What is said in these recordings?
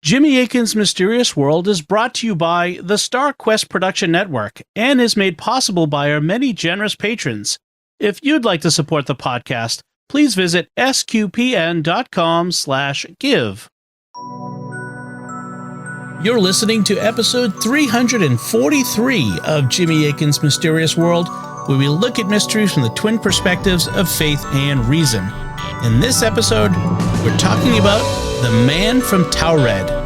Jimmy Akin's Mysterious World is brought to you by the Star Quest Production Network and is made possible by our many generous patrons. If you'd like to support the podcast, please visit sqpn.com/give. You're listening to episode 343 of Jimmy Akin's Mysterious World, where we look at mysteries from the twin perspectives of faith and reason. In this episode, we're talking about The Man from Taured.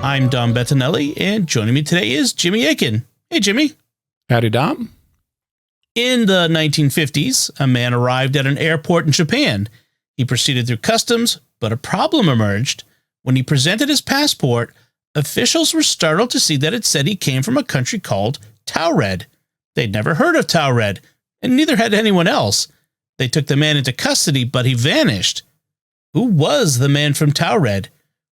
I'm Dom Bettinelli, and joining me today is Jimmy Akin. Hey, Jimmy. Howdy, Dom. In the 1950s, a man arrived at an airport in Japan. He proceeded through customs, but a problem emerged. When he presented his passport, officials were startled to see that it said he came from a country called Taured. They'd never heard of Taured, and neither had anyone else. They took the man into custody, but he vanished. Who was the man from Taured?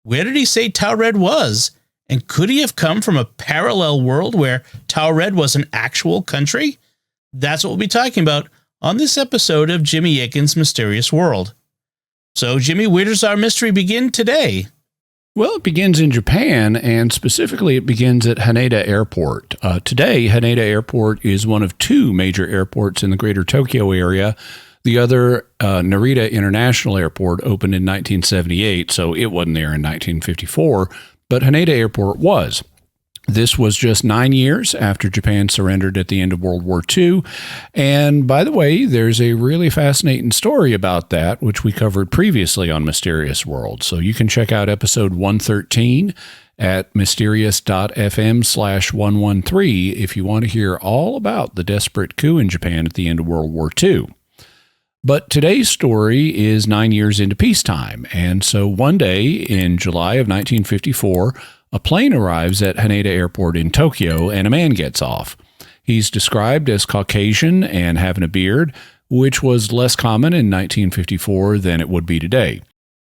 Where did he say Taured was? And could he have come from a parallel world where Taured was an actual country? That's what we'll be talking about on this episode of Jimmy Akin's Mysterious World. So, Jimmy, where does our mystery begin today? Well, it begins in Japan, and specifically it begins at Haneda Airport. Today, Haneda Airport is one of two major airports in the greater Tokyo area. The other, Narita International Airport, opened in 1978, so it wasn't there in 1954, but Haneda Airport was. This was just 9 years after Japan surrendered at the end of World War II. And by the way, there's a really fascinating story about that, which we covered previously on Mysterious World. So you can check out episode 113 at mysterious.fm/113 if you want to hear all about the desperate coup in Japan at the end of World War II. But today's story is 9 years into peacetime. And so one day in July of 1954, a plane arrives at Haneda Airport in Tokyo, and a man gets off. He's described as Caucasian and having a beard, which was less common in 1954 than it would be today.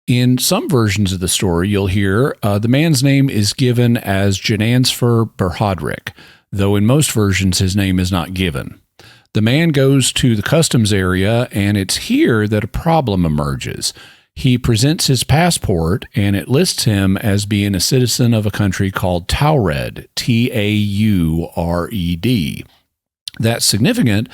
In some versions of the story, you'll hear the man's name is given as Janansfer Berhadrik, though in most versions his name is not given. The man goes to the customs area, and it's here that a problem emerges. He presents his passport, and it lists him as being a citizen of a country called Taured, Taured. That's significant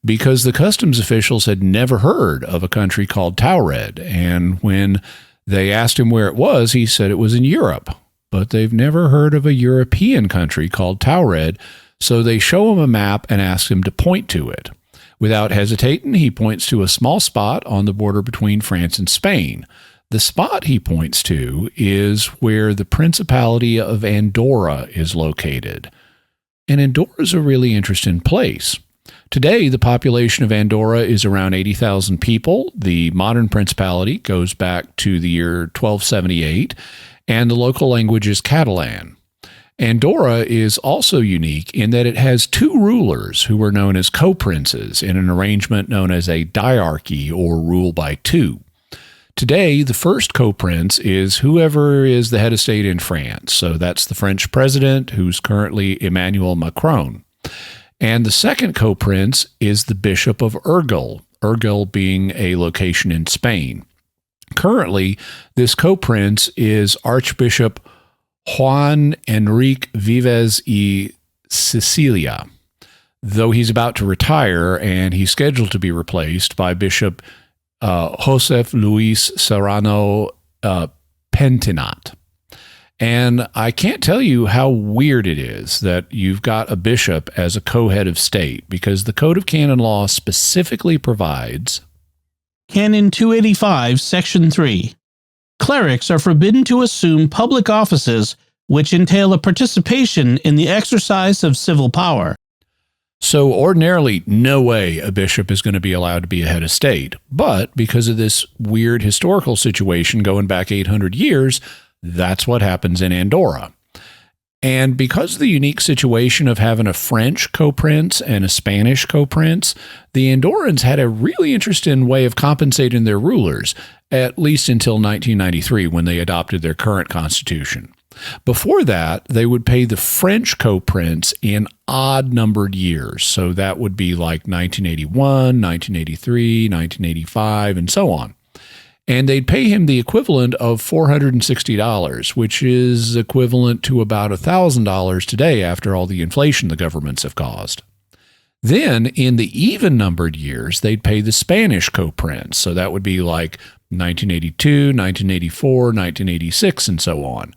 because the customs officials had never heard of a country called Taured, and when they asked him where it was, he said it was in Europe. But they've never heard of a European country called Taured, so they show him a map and ask him to point to it. Without hesitating, he points to a small spot on the border between France and Spain. The spot he points to is where the Principality of Andorra is located. And Andorra is a really interesting place. Today, the population of Andorra is around 80,000 people. The modern principality goes back to the year 1278, and the local language is Catalan. Andorra is also unique in that it has two rulers who were known as co-princes in an arrangement known as a diarchy or rule by two. Today, the first co-prince is whoever is the head of state in France. So that's the French president, who's currently Emmanuel Macron. And the second co-prince is the Bishop of Urgel, Urgel being a location in Spain. Currently, this co-prince is Archbishop Juan Enrique Vives y Sicilia, though he's about to retire, and he's scheduled to be replaced by Bishop Josef Luis Serrano Pentinat. And I can't tell you how weird it is that you've got a bishop as a co-head of state, because the Code of Canon Law specifically provides Canon 285, Section 3. Clerics are forbidden to assume public offices which entail a participation in the exercise of civil power. So ordinarily, no way a bishop is going to be allowed to be a head of state. But because of this weird historical situation going back 800 years, that's what happens in Andorra. And because of the unique situation of having a French co-prince and a Spanish co-prince, the Andorrans had a really interesting way of compensating their rulers, at least until 1993 when they adopted their current constitution. Before that, they would pay the French co-prince in odd-numbered years. So that would be like 1981, 1983, 1985, and so on. and they'd pay him the equivalent of $460, which is equivalent to about $1,000 today after all the inflation the governments have caused. Then, in the even-numbered years, they'd pay the Spanish co-prince, so that would be like 1982, 1984, 1986, and so on.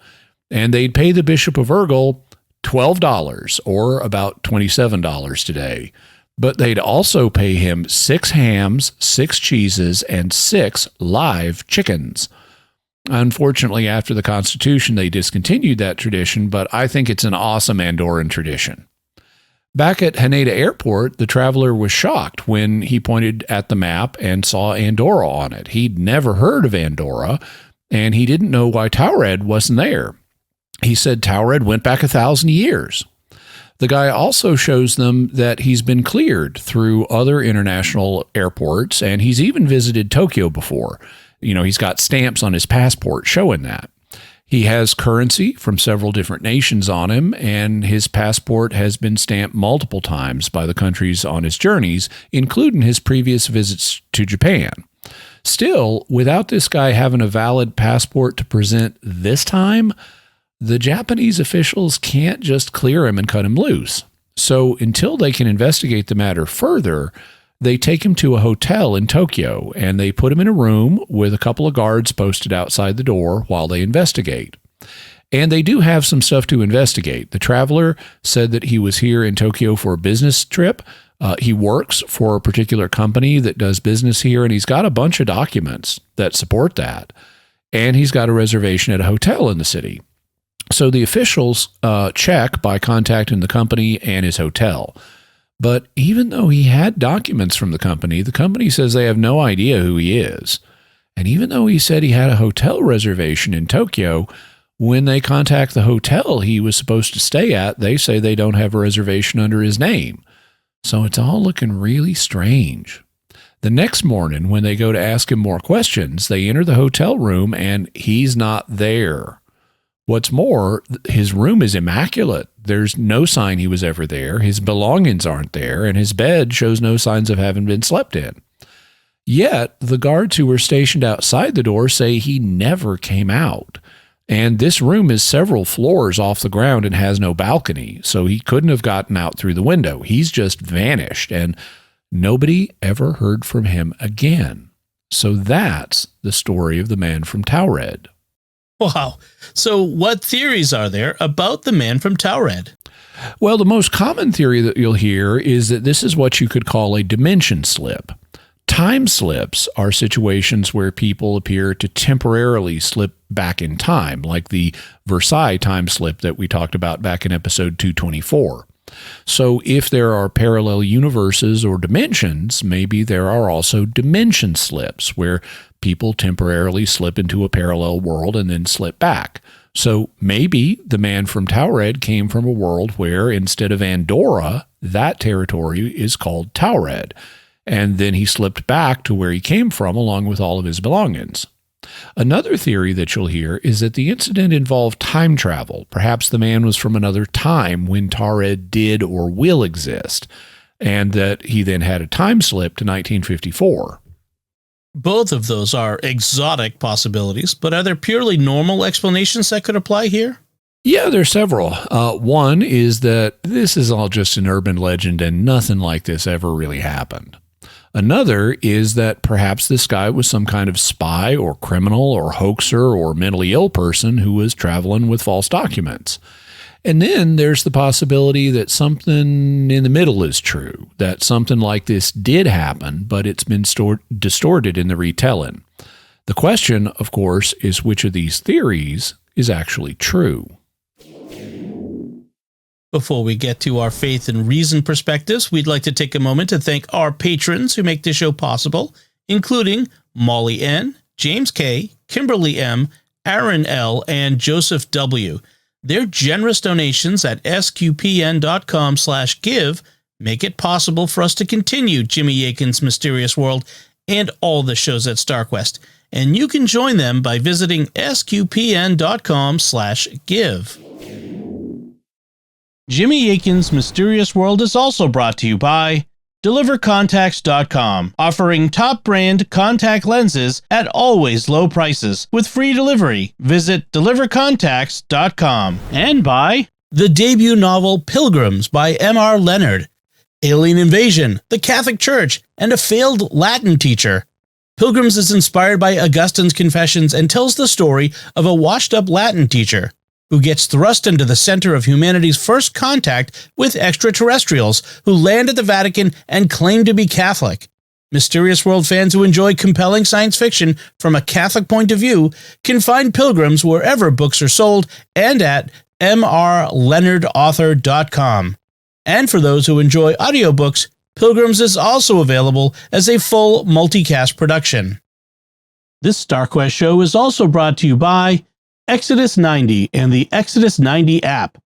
And they'd pay the Bishop of Urgel $12, or about $27 today. But they'd also pay him 6 hams, 6 cheeses, and 6 live chickens. Unfortunately, after the Constitution, they discontinued that tradition, but I think it's an awesome Andorran tradition. Back at Haneda Airport, the traveler was shocked when he pointed at the map and saw Andorra on it. He'd never heard of Andorra, and he didn't know why Taured wasn't there. He said Taured went back 1,000 years. The guy also shows them that he's been cleared through other international airports, and he's even visited Tokyo before. He's got stamps on his passport showing that. He has currency from several different nations on him, and his passport has been stamped multiple times by the countries on his journeys, including his previous visits to Japan. Still, without this guy having a valid passport to present this time, the Japanese officials can't just clear him and cut him loose. So until they can investigate the matter further, they take him to a hotel in Tokyo, and they put him in a room with a couple of guards posted outside the door while they investigate. And they do have some stuff to investigate. The traveler said that he was here in Tokyo for a business trip. He works for a particular company that does business here, and he's got a bunch of documents that support that. And he's got a reservation at a hotel in the city. So the officials check by contacting the company and his hotel. But even though he had documents from the company says they have no idea who he is. And even though he said he had a hotel reservation in Tokyo, when they contact the hotel he was supposed to stay at, they say they don't have a reservation under his name. So it's all looking really strange. The next morning, when they go to ask him more questions, they enter the hotel room and he's not there. What's more, his room is immaculate. There's no sign he was ever there. His belongings aren't there, and his bed shows no signs of having been slept in. Yet, the guards who were stationed outside the door say he never came out. And this room is several floors off the ground and has no balcony, so he couldn't have gotten out through the window. He's just vanished, and nobody ever heard from him again. So that's the story of the man from Taured. Wow. So what theories are there about the man from Taured? Well, the most common theory that you'll hear is that this is what you could call a dimension slip. Time slips are situations where people appear to temporarily slip back in time, like the Versailles time slip that we talked about back in episode 224. So if there are parallel universes or dimensions, maybe there are also dimension slips where people temporarily slip into a parallel world and then slip back. So maybe the man from Taured came from a world where instead of Andorra, that territory is called Taured. And then he slipped back to where he came from along with all of his belongings. Another theory that you'll hear is that the incident involved time travel. Perhaps the man was from another time when Taured did or will exist, and that he then had a time slip to 1954. Both of those are exotic possibilities, but are there purely normal explanations that could apply here? Yeah, there are several. One is that this is all just an urban legend and nothing like this ever really happened. Another is that perhaps this guy was some kind of spy or criminal or hoaxer or mentally ill person who was traveling with false documents. And then there's the possibility that something in the middle is true, that something like this did happen, but it's been distorted in the retelling. The question, of course, is which of these theories is actually true. Before we get to our faith and reason perspectives, we'd like to take a moment to thank our patrons who make this show possible, including Molly N., James K., Kimberly M., Aaron L., and Joseph W. Their generous donations at sqpn.com/give make it possible for us to continue Jimmy Akin's Mysterious World and all the shows at StarQuest. And you can join them by visiting sqpn.com/give. Jimmy Akin's Mysterious World is also brought to you by DeliverContacts.com, offering top brand contact lenses at always low prices with free delivery. Visit DeliverContacts.com. And by the debut novel Pilgrims by M.R. Leonard, Alien Invasion, the Catholic Church, and a failed Latin teacher. Pilgrims is inspired by Augustine's Confessions and tells the story of a washed-up Latin teacher who gets thrust into the center of humanity's first contact with extraterrestrials who land at the Vatican and claim to be Catholic. Mysterious World fans who enjoy compelling science fiction from a Catholic point of view can find Pilgrims wherever books are sold and at mrleonardauthor.com. And for those who enjoy audiobooks, Pilgrims is also available as a full multicast production. This StarQuest show is also brought to you by Exodus 90 and the Exodus 90 app.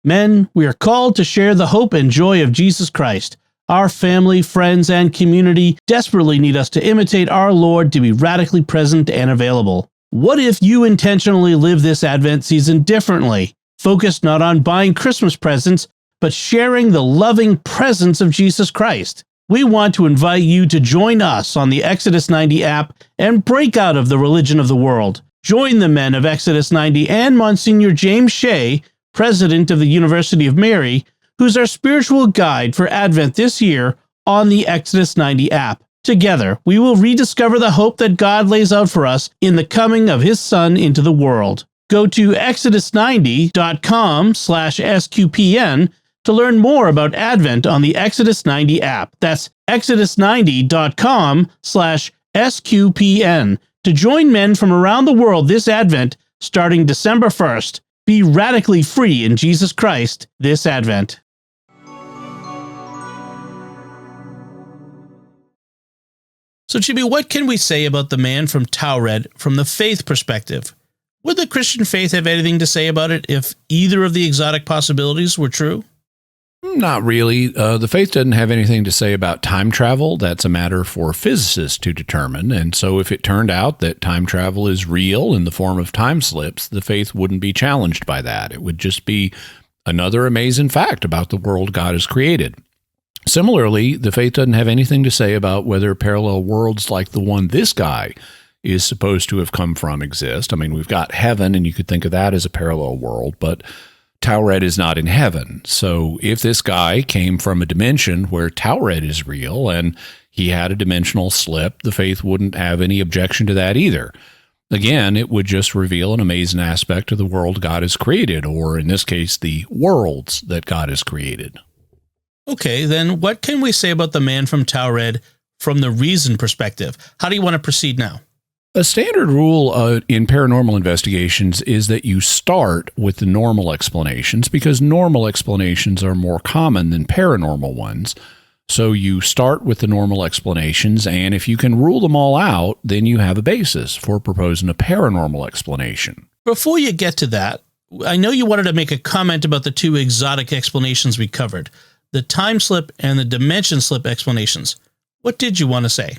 Men, we are called to share the hope and joy of Jesus Christ. Our family, friends, and community desperately need us to imitate our Lord to be radically present and available. What if you intentionally live this Advent season differently, focused not on buying Christmas presents, but sharing the loving presence of Jesus Christ? We want to invite you to join us on the Exodus 90 app and break out of the religion of the world. Join the men of Exodus 90 and Monsignor James Shea, president of the University of Mary, who's our spiritual guide for Advent this year on the Exodus 90 app. Together, we will rediscover the hope that God lays out for us in the coming of His Son into the world. Go to exodus90.com/SQPN to learn more about Advent on the Exodus 90 app. That's exodus90.com/SQPN to join men from around the world this Advent starting December 1st. Be radically free in Jesus Christ this Advent. So, Jimmy, what can we say about the man from Taured from the faith perspective? Would the Christian faith have anything to say about it if either of the exotic possibilities were true? Not really. The faith doesn't have anything to say about time travel. That's a matter for physicists to determine. And so if it turned out that time travel is real in the form of time slips, the faith wouldn't be challenged by that. It would just be another amazing fact about the world God has created. Similarly, the faith doesn't have anything to say about whether parallel worlds like the one this guy is supposed to have come from exist. I mean, we've got heaven, and you could think of that as a parallel world, but Taured is not in heaven. So if this guy came from a dimension where Taured is real and he had a dimensional slip, the faith wouldn't have any objection to that either. Again, it would just reveal an amazing aspect of the world God has created, or in this case, the worlds that God has created. Okay, then what can we say about the man from Taured from the reason perspective? How do you want to proceed now? A standard rule in paranormal investigations is that you start with the normal explanations because normal explanations are more common than paranormal ones. So you start with the normal explanations, and if you can rule them all out, then you have a basis for proposing a paranormal explanation. Before you get to that, I know you wanted to make a comment about the two exotic explanations we covered, the time slip and the dimension slip explanations. What did you want to say?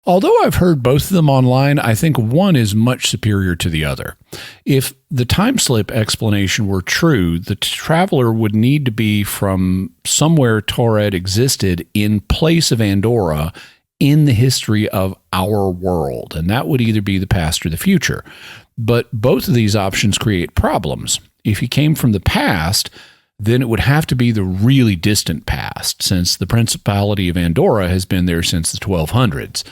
Although I've heard both of them online, I think one is much superior to the other. If the time slip explanation were true, the traveler would need to be from somewhere Taured existed in place of Andorra in the history of our world, and that would either be the past or the future. But both of these options create problems. If he came from the past, then it would have to be the really distant past, since the Principality of Andorra has been there since the 1200s.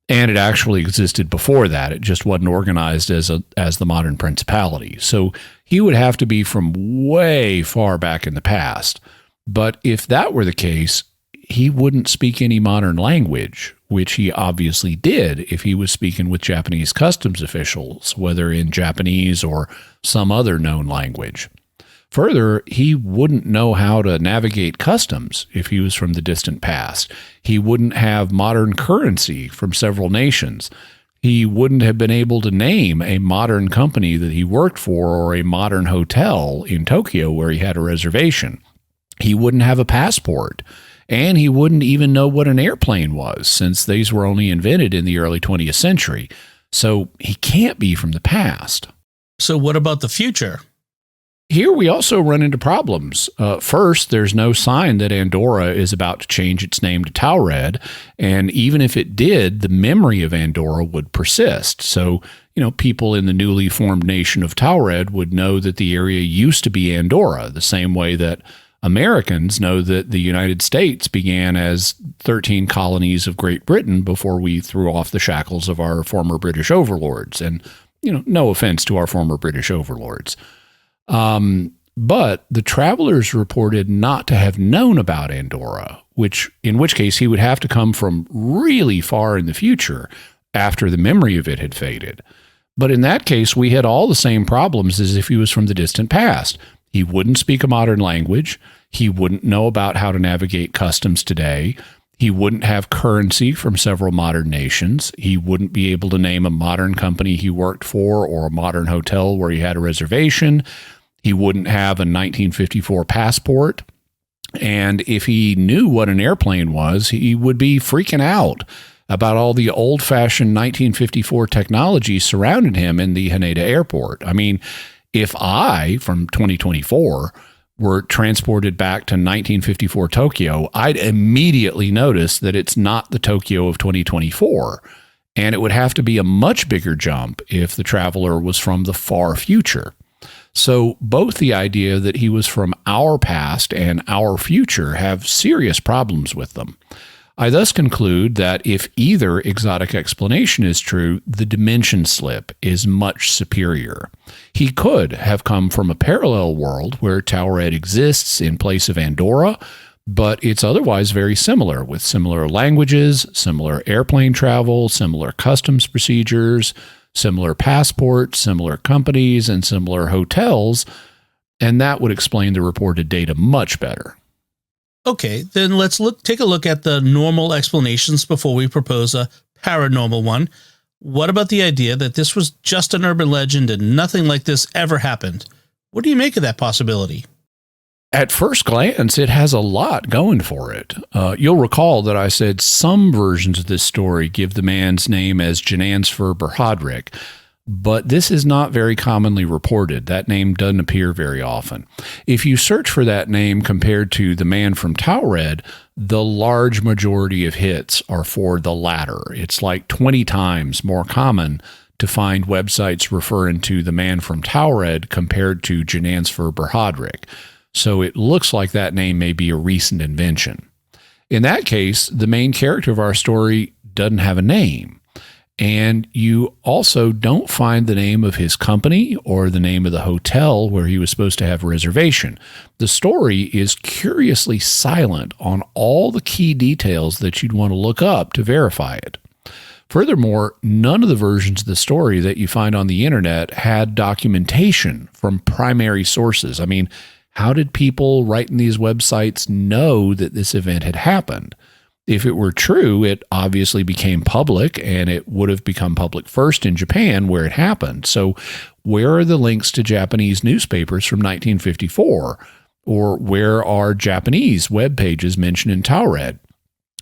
And it actually existed before that. It just wasn't organized as the modern principality. So he would have to be from way far back in the past. But if that were the case, he wouldn't speak any modern language, which he obviously did if he was speaking with Japanese customs officials, whether in Japanese or some other known language. Further, he wouldn't know how to navigate customs if he was from the distant past. He wouldn't have modern currency from several nations. He wouldn't have been able to name a modern company that he worked for or a modern hotel in Tokyo where he had a reservation. He wouldn't have a passport. And he wouldn't even know what an airplane was, since these were only invented in the early 20th century. So he can't be from the past. So what about the future? Here we also run into problems. First, there's no sign that Andorra is about to change its name to Taured, and even if it did, the memory of Andorra would persist. So, people in the newly formed nation of Taured would know that the area used to be Andorra, the same way that Americans know that the United States began as 13 colonies of Great Britain before we threw off the shackles of our former British overlords. And, no offense to our former British overlords. But the travelers reported not to have known about Andorra, in which case he would have to come from really far in the future after the memory of it had faded. But in that case, we had all the same problems as if he was from the distant past. He wouldn't speak a modern language. He wouldn't know about how to navigate customs today. He wouldn't have currency from several modern nations. He wouldn't be able to name a modern company he worked for or a modern hotel where he had a reservation. He wouldn't have a 1954 passport. And if he knew what an airplane was, he would be freaking out about all the old-fashioned 1954 technology surrounding him in the Haneda airport. I mean, if I, from 2024, were transported back to 1954 Tokyo, I'd immediately notice that it's not the Tokyo of 2024. And it would have to be a much bigger jump if the traveler was from the far future. So both the idea that he was from our past and our future have serious problems with them. I thus conclude that if either exotic explanation is true, the dimension slip is much superior. He could have come from a parallel world where Taured exists in place of Andorra, but it's otherwise very similar, with similar languages, similar airplane travel, similar customs procedures, similar passports, similar companies, and similar hotels, and that would explain the reported data much better. Okay, then let's take a look at the normal explanations before we propose a paranormal one. What about the idea that this was just an urban legend and nothing like this ever happened? What do you make of that possibility? At first glance, it has a lot going for it. You'll recall that I said some versions of this story give the man's name as Janansfer Berhadrik, but this is not very commonly reported. That name doesn't appear very often. If you search for that name compared to the man from Taured, the large majority of hits are for the latter. It's like 20 times more common to find websites referring to the man from Taured compared to Janansfer Berhadrik. So it looks like that name may be a recent invention. In that case, the main character of our story doesn't have a name. And you also don't find the name of his company or the name of the hotel where he was supposed to have a reservation. The story is curiously silent on all the key details that you'd want to look up to verify it. Furthermore, none of the versions of the story that you find on the internet had documentation from primary sources. I mean, how did people writing these websites know that this event had happened? If it were true, it obviously became public, and it would have become public first in Japan where it happened. So where are the links to Japanese newspapers from 1954? Or where are Japanese web pages mentioned in Taured?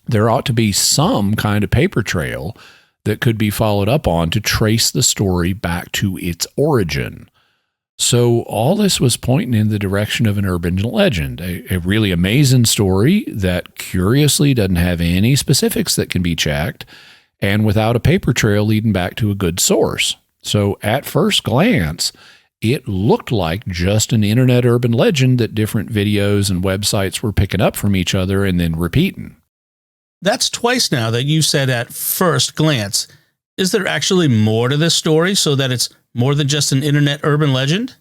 There ought to be some kind of paper trail that could be followed up on to trace the story back to its origin. So all this was pointing in the direction of an urban legend, a really amazing story that curiously doesn't have any specifics that can be checked, and without a paper trail leading back to a good source. So at first glance, it looked like just an internet urban legend that different videos and websites were picking up from each other and then repeating. That's twice now that you said at first glance. Is there actually more to this story so that it's more than just an internet urban legend?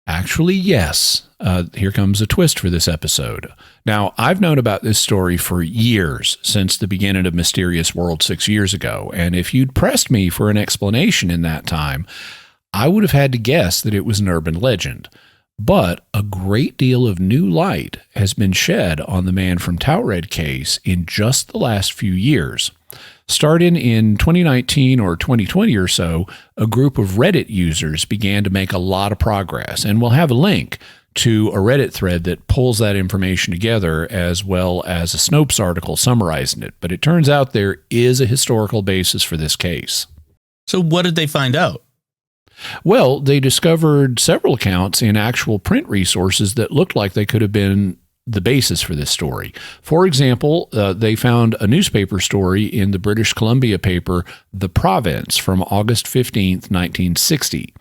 Actually, yes. Here comes a twist for this episode. Now, I've known about this story for years, since the beginning of Mysterious World 6 years ago, and if you'd pressed me for an explanation in that time, I would have had to guess that it was an urban legend. But a great deal of new light has been shed on the man from Taured case in just the last few years. Starting in 2019 or 2020 or so, a group of Reddit users began to make a lot of progress, and we'll have a link to a Reddit thread that pulls that information together, as well as a Snopes article summarizing it. But it turns out there is a historical basis for this case. So what did they find out? Well, they discovered several accounts in actual print resources that looked like they could have been the basis for this story. For example, they found a newspaper story in the British Columbia paper The Province from August 15th, 1960.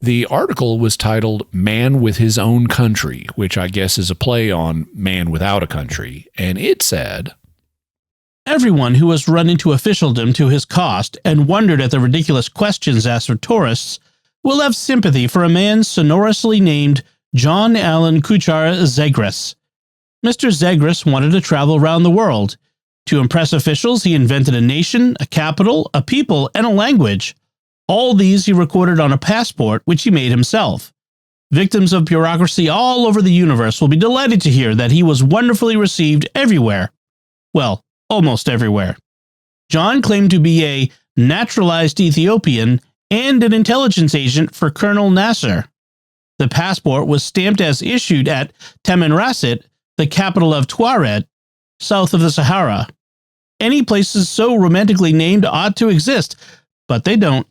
The article was titled Man with His Own Country, which I guess is a play on Man Without a Country, and it said, Everyone who has run into officialdom to his cost and wondered at the ridiculous questions asked of tourists will have sympathy for a man sonorously named John Allen Kuchar Zegras. Mr. Zegras wanted to travel around the world. To impress officials, he invented a nation, a capital, a people, and a language. All these he recorded on a passport, which he made himself. Victims of bureaucracy all over the universe will be delighted to hear that he was wonderfully received everywhere. Well, almost everywhere. John claimed to be a naturalized Ethiopian and an intelligence agent for Colonel Nasser. The passport was stamped as issued at Tamanrasset, the capital of Taured, south of the Sahara. Any places so romantically named ought to exist, but they don't.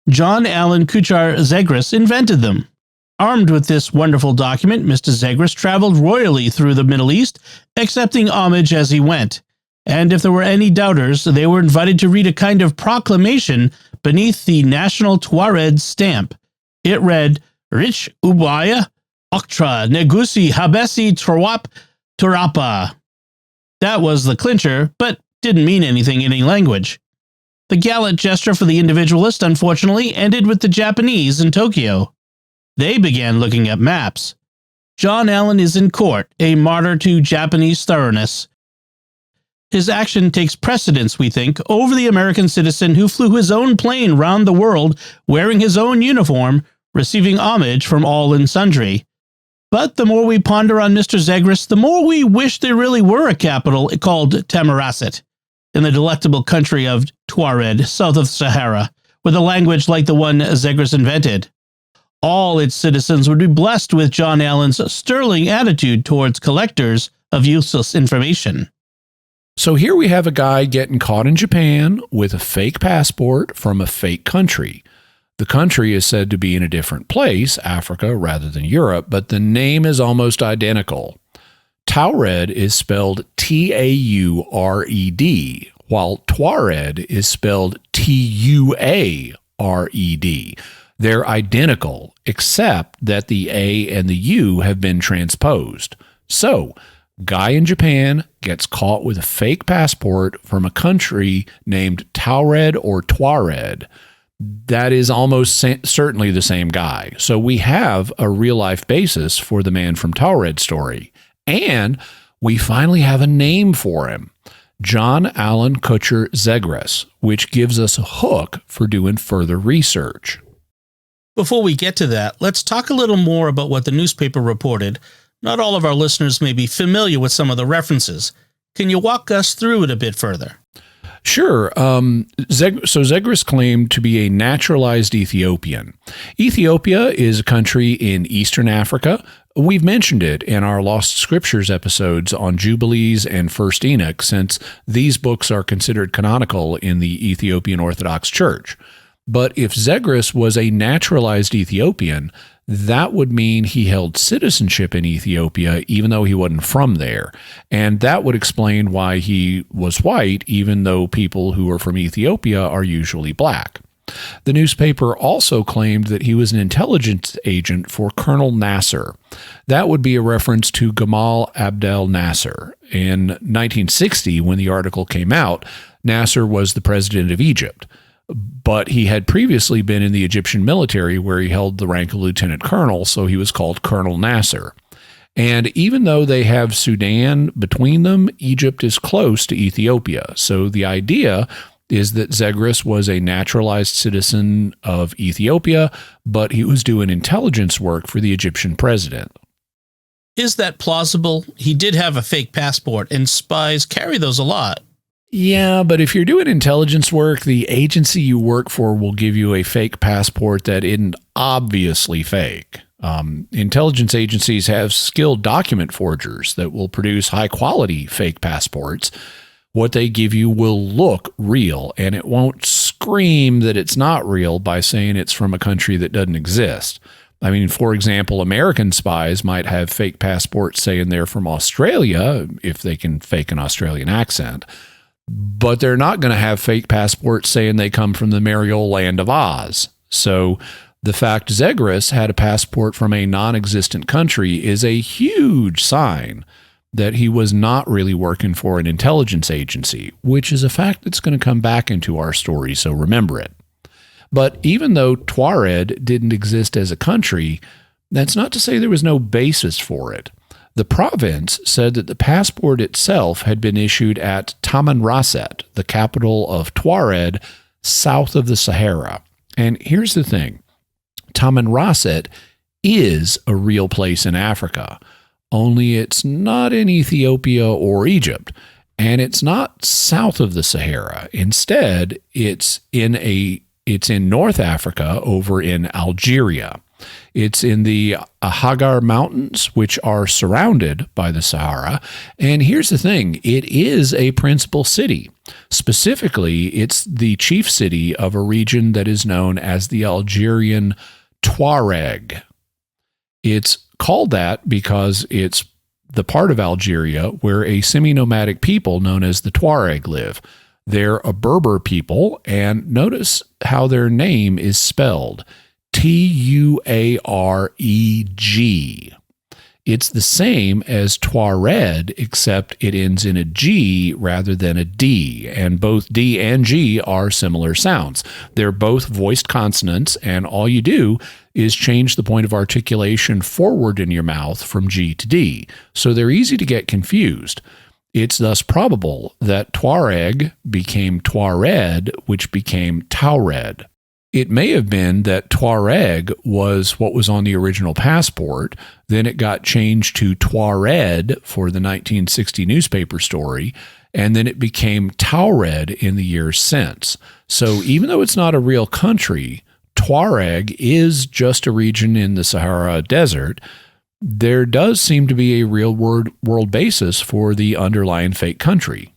John Allen Kuchar Zegras invented them. Armed with this wonderful document, Mr. Zegras traveled royally through the Middle East, accepting homage as he went. And if there were any doubters, they were invited to read a kind of proclamation beneath the national Taured stamp. It read, Rich Ubaya, Oktra, Negusi, Habesi, Trawap, Turapa. That was the clincher, but didn't mean anything in any language. The gallant gesture for the individualist, unfortunately, ended with the Japanese in Tokyo. They began looking at maps. John Allen is in court, a martyr to Japanese thoroughness. His action takes precedence, we think, over the American citizen who flew his own plane round the world wearing his own uniform, receiving homage from all and sundry. But the more we ponder on Mr. Zegras, the more we wish there really were a capital called Tamanrasset, in the delectable country of Taured, south of Sahara, with a language like the one Zegras invented. All its citizens would be blessed with John Allen's sterling attitude towards collectors of useless information. So here we have a guy getting caught in Japan with a fake passport from a fake country. The country is said to be in a different place, Africa rather than Europe, but the name is almost identical. Taured is spelled T-A-U-R-E-D, while Taured is spelled T-U-A-R-E-D. They're identical, except that the A and the U have been transposed. So, guy in Japan gets caught with a fake passport from a country named Taured or Taured. That is almost certainly the same guy. So we have a real-life basis for the man from Taured story. And we finally have a name for him, John Allen Kuchar Zegras, which gives us a hook for doing further research. Before we get to that, let's talk a little more about what the newspaper reported. Not all of our listeners may be familiar with some of the references. Can you walk us through it a bit further? Sure. Zegras claimed to be a naturalized Ethiopian. Ethiopia is a country in Eastern Africa. We've mentioned it in our Lost Scriptures episodes on Jubilees and First Enoch, since these books are considered canonical in the Ethiopian Orthodox Church. But if Zegras was a naturalized Ethiopian, that would mean he held citizenship in Ethiopia, even though he wasn't from there. And that would explain why he was white, even though people who are from Ethiopia are usually black. The newspaper also claimed that he was an intelligence agent for Colonel Nasser. That would be a reference to Gamal Abdel Nasser. In 1960, when the article came out, Nasser was the president of Egypt. But he had previously been in the Egyptian military where he held the rank of lieutenant colonel, so he was called Colonel Nasser. And even though they have Sudan between them, Egypt is close to Ethiopia. So the idea is that Zegras was a naturalized citizen of Ethiopia, but he was doing intelligence work for the Egyptian president. Is that plausible? He did have a fake passport, and spies carry those a lot. Yeah, but if you're doing intelligence work, the agency you work for will give you a fake passport that isn't obviously fake. Intelligence agencies have skilled document forgers that will produce high-quality fake passports. What they give you will look real, and it won't scream that it's not real by saying it's from a country that doesn't exist. I mean, for example, American spies might have fake passports saying they're from Australia, if they can fake an Australian accent, but they're not going to have fake passports saying they come from the merry old land of Oz. So the fact Zegras had a passport from a non-existent country is a huge sign that he was not really working for an intelligence agency, which is a fact that's going to come back into our story, so remember it. But even though Taured didn't exist as a country, that's not to say there was no basis for it. The province said that the passport itself had been issued at Tamanrasset, the capital of Taured, south of the Sahara. And here's the thing. Tamanrasset is a real place in Africa, only it's not in Ethiopia or Egypt, and it's not south of the Sahara. Instead, it's in North Africa over in Algeria. It's in the Hagar Mountains, which are surrounded by the Sahara. And here's the thing, it is a principal city. Specifically, it's the chief city of a region that is known as the Algerian Tuareg. It's called that because it's the part of Algeria where a semi-nomadic people known as the Tuareg live. They're a Berber people, and notice how their name is spelled. Tuareg. It's the same as Taured, except it ends in a G rather than a D, and both D and G are similar sounds. They're both voiced consonants, and all you do is change the point of articulation forward in your mouth from G to D, so they're easy to get confused. It's thus probable that Tuareg became Taured, which became Taured. It may have been that Tuareg was what was on the original passport, then it got changed to Taured for the 1960 newspaper story, and then it became Taured in the years since. So even though it's not a real country, Tuareg is just a region in the Sahara Desert. There does seem to be a real world basis for the underlying fake country.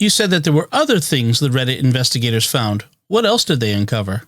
You said that there were other things the Reddit investigators found. What else did they uncover?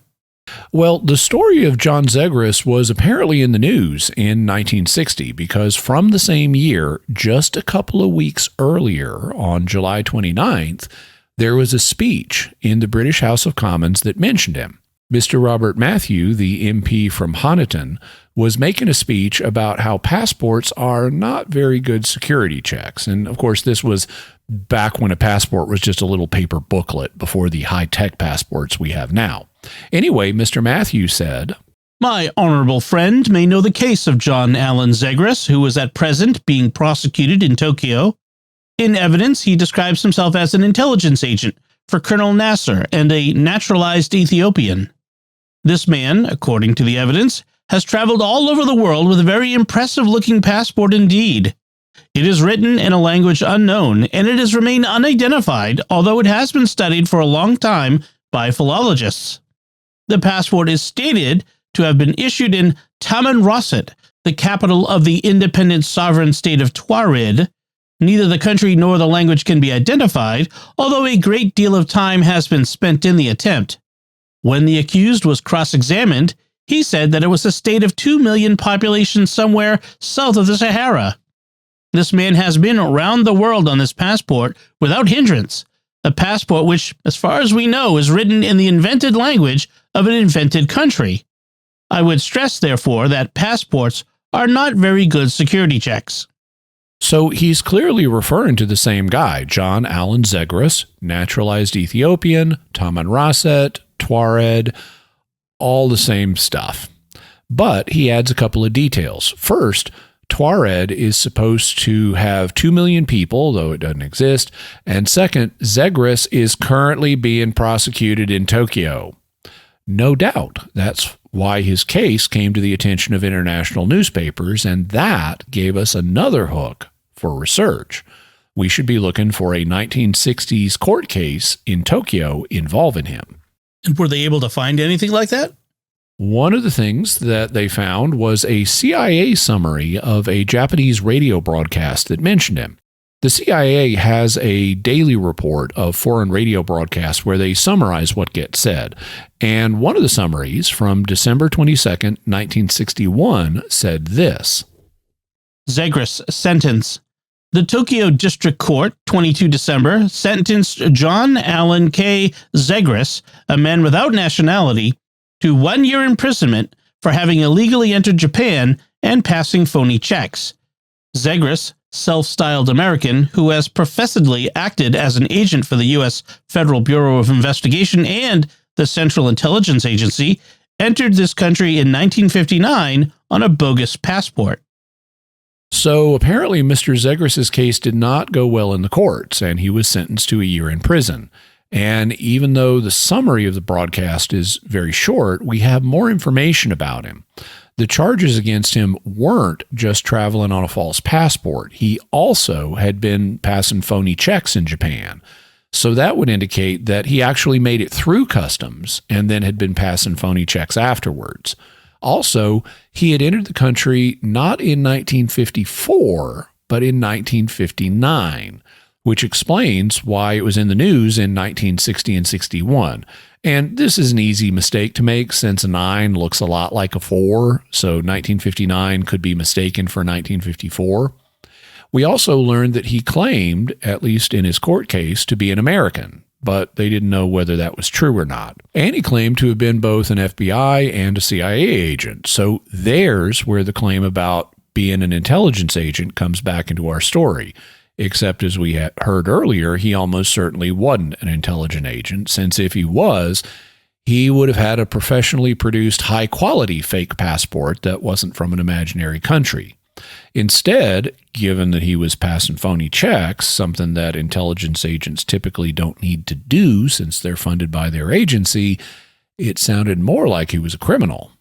Well, the story of John Zegras was apparently in the news in 1960 because from the same year, just a couple of weeks earlier, on July 29th, there was a speech in the British House of Commons that mentioned him. Mr. Robert Matthew, the MP from Honiton, was making a speech about how passports are not very good security checks. And of course, this was back when a passport was just a little paper booklet before the high-tech passports we have now. Anyway, Mr. Matthew said, "My honorable friend may know the case of John Allen Zegras, who is at present being prosecuted in Tokyo. In evidence, he describes himself as an intelligence agent for Colonel Nasser and a naturalized Ethiopian. This man, according to the evidence, has traveled all over the world with a very impressive-looking passport indeed. It is written in a language unknown, and it has remained unidentified, although it has been studied for a long time by philologists. The passport is stated to have been issued in Tamanrasset, the capital of the independent sovereign state of Taured. Neither the country nor the language can be identified, although a great deal of time has been spent in the attempt. When the accused was cross-examined, he said that it was a state of 2 million population somewhere south of the Sahara. This man has been around the world on this passport without hindrance, a passport which, as far as we know, is written in the invented language of an invented country. I would stress, therefore, that passports are not very good security checks." So he's clearly referring to the same guy, John Allen Zegras, naturalized Ethiopian, Tamanrasset, Taured, all the same stuff. But he adds a couple of details. First, Taured is supposed to have 2 million people, though it doesn't exist. And second, Zegras is currently being prosecuted in Tokyo. No doubt that's why his case came to the attention of international newspapers, and that gave us another hook for research. We should be looking for a 1960s court case in Tokyo involving him. And were they able to find anything like that? One of the things that they found was a CIA summary of a Japanese radio broadcast that mentioned him. The CIA has a daily report of foreign radio broadcasts where they summarize what gets said. And one of the summaries from December 22nd, 1961 said this. Zegras sentence. The Tokyo District Court, 22 December, sentenced John Allen K. Zegras, a man without nationality, to 1 year imprisonment for having illegally entered Japan and passing phony checks. Zegras, self-styled American, who has professedly acted as an agent for the U.S. Federal Bureau of Investigation and the Central Intelligence Agency, entered this country in 1959 on a bogus passport. So apparently Mr. Zegras' case did not go well in the courts, and he was sentenced to a year in prison. And even though the summary of the broadcast is very short, we have more information about him. The charges against him weren't just traveling on a false passport. He also had been passing phony checks in Japan. So that would indicate that he actually made it through customs and then had been passing phony checks afterwards. Also, he had entered the country not in 1954, but in 1959, which explains why it was in the news in 1960 and 61. And this is an easy mistake to make since a 9 looks a lot like a 4, so 1959 could be mistaken for 1954. We also learned that he claimed, at least in his court case, to be an American, but they didn't know whether that was true or not. And he claimed to have been both an FBI and a CIA agent, so there's where the claim about being an intelligence agent comes back into our story. Except, as we had heard earlier, he almost certainly wasn't an intelligent agent, since if he was, he would have had a professionally produced high-quality fake passport that wasn't from an imaginary country. Instead, given that he was passing phony checks, something that intelligence agents typically don't need to do since they're funded by their agency, it sounded more like he was a criminal.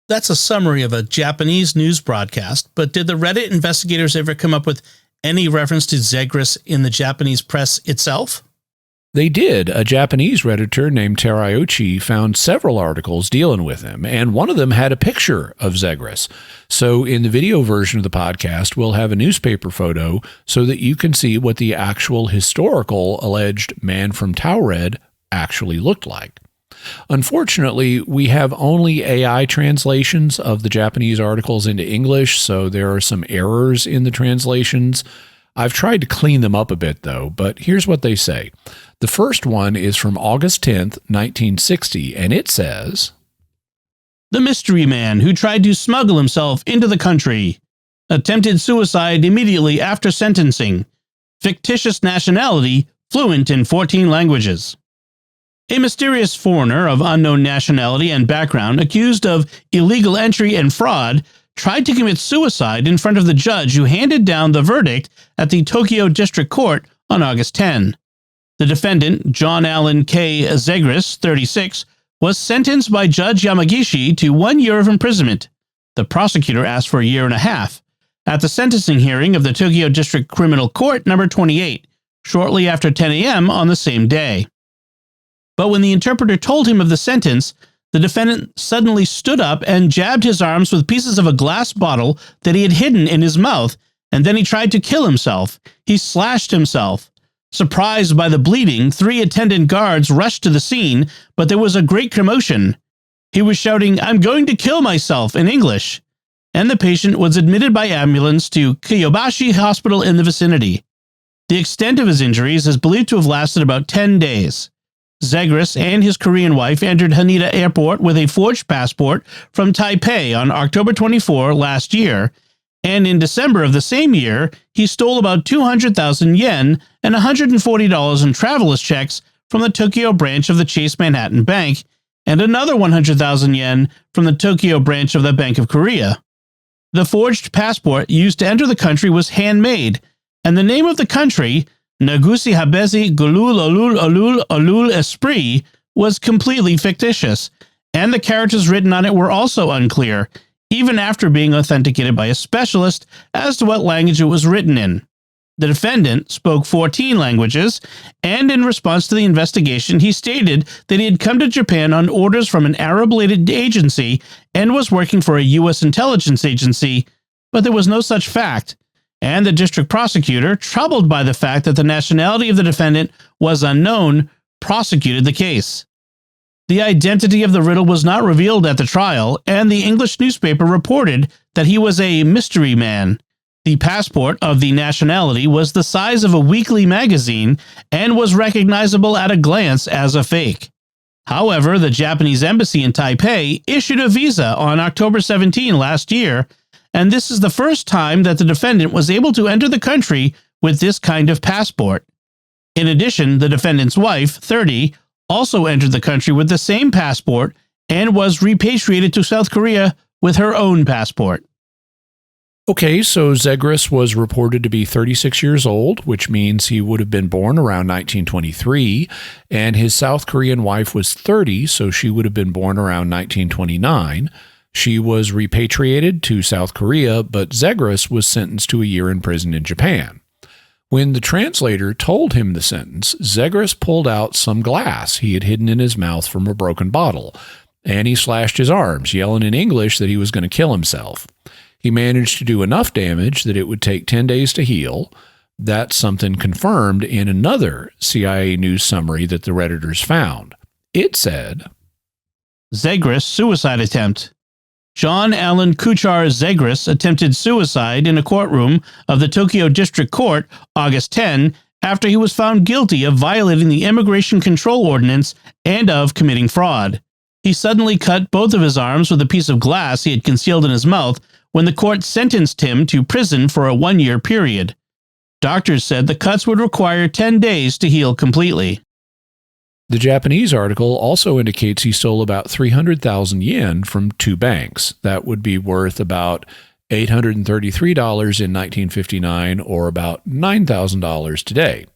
That's a summary of a Japanese news broadcast, but did the Reddit investigators ever come up with any reference to Zegras in the Japanese press itself? They did. A Japanese Redditor named Terayuchi found several articles dealing with him, and one of them had a picture of Zegras. So in the video version of the podcast, we'll have a newspaper photo so that you can see what the actual historical alleged man from Taured actually looked like. Unfortunately, we have only AI translations of the Japanese articles into English, so there are some errors in the translations. I've tried to clean them up a bit, though, but here's what they say. The first one is from August 10th, 1960, and it says, "The mystery man who tried to smuggle himself into the country attempted suicide immediately after sentencing. Fictitious nationality, fluent in 14 languages. A mysterious foreigner of unknown nationality and background accused of illegal entry and fraud tried to commit suicide in front of the judge who handed down the verdict at the Tokyo District Court on August 10. The defendant, John Allen K. Zegras, 36, was sentenced by Judge Yamagishi to 1 year of imprisonment. The prosecutor asked for a year and a half at the sentencing hearing of the Tokyo District Criminal Court number 28, shortly after 10 a.m. on the same day. But when the interpreter told him of the sentence, the defendant suddenly stood up and jabbed his arms with pieces of a glass bottle that he had hidden in his mouth, and then he tried to kill himself. He slashed himself. Surprised by the bleeding, 3 attendant guards rushed to the scene, but there was a great commotion. He was shouting, "I'm going to kill myself," in English, and the patient was admitted by ambulance to Kyobashi Hospital in the vicinity. The extent of his injuries is believed to have lasted about 10 days. Zegras and his Korean wife entered Haneda Airport with a forged passport from Taipei on October 24 last year, and in December of the same year, he stole about 200,000 yen and $140 in traveler's checks from the Tokyo branch of the Chase Manhattan Bank, and another 100,000 yen from the Tokyo branch of the Bank of Korea. The forged passport used to enter the country was handmade, and the name of the country, Nagusi Habesi Gulul Olul Olul Olul Esprit, was completely fictitious, and the characters written on it were also unclear, even after being authenticated by a specialist as to what language it was written in. The defendant spoke 14 languages, and in response to the investigation, he stated that he had come to Japan on orders from an Arab-related agency and was working for a U.S. intelligence agency, but there was no such fact. and the district prosecutor, troubled by the fact that the nationality of the defendant was unknown, prosecuted the case. The identity of the riddle was not revealed at the trial, and the English newspaper reported that he was a mystery man. The passport of the nationality was the size of a weekly magazine and was recognizable at a glance as a fake. However, the Japanese embassy in Taipei issued a visa on October 17 last year, and this is the first time that the defendant was able to enter the country with this kind of passport. In addition, the defendant's wife, 30, also entered the country with the same passport and was repatriated to South Korea with her own passport. Okay, so Zegras was reported to be 36 years old, which means he would have been born around 1923, and his South Korean wife was 30, so she would have been born around 1929. She was repatriated to South Korea, but Zegras was sentenced to a year in prison in Japan. When the translator told him the sentence, Zegras pulled out some glass he had hidden in his mouth from a broken bottle, and he slashed his arms, yelling in English that he was going to kill himself. He managed to do enough damage that it would take 10 days to heal. That's something confirmed in another CIA news summary that the Redditors found. It said, Zegras suicide attempt. John Allen Kuchar Zegras attempted suicide in a courtroom of the Tokyo District Court August 10 after he was found guilty of violating the Immigration Control Ordinance and of committing fraud. He suddenly cut both of his arms with a piece of glass he had concealed in his mouth when the court sentenced him to prison for a 1-year period. Doctors said the cuts would require 10 days to heal completely. The Japanese article also indicates he stole about 300,000 yen from 2 banks. That would be worth about $833 in 1959 or about $9,000 today.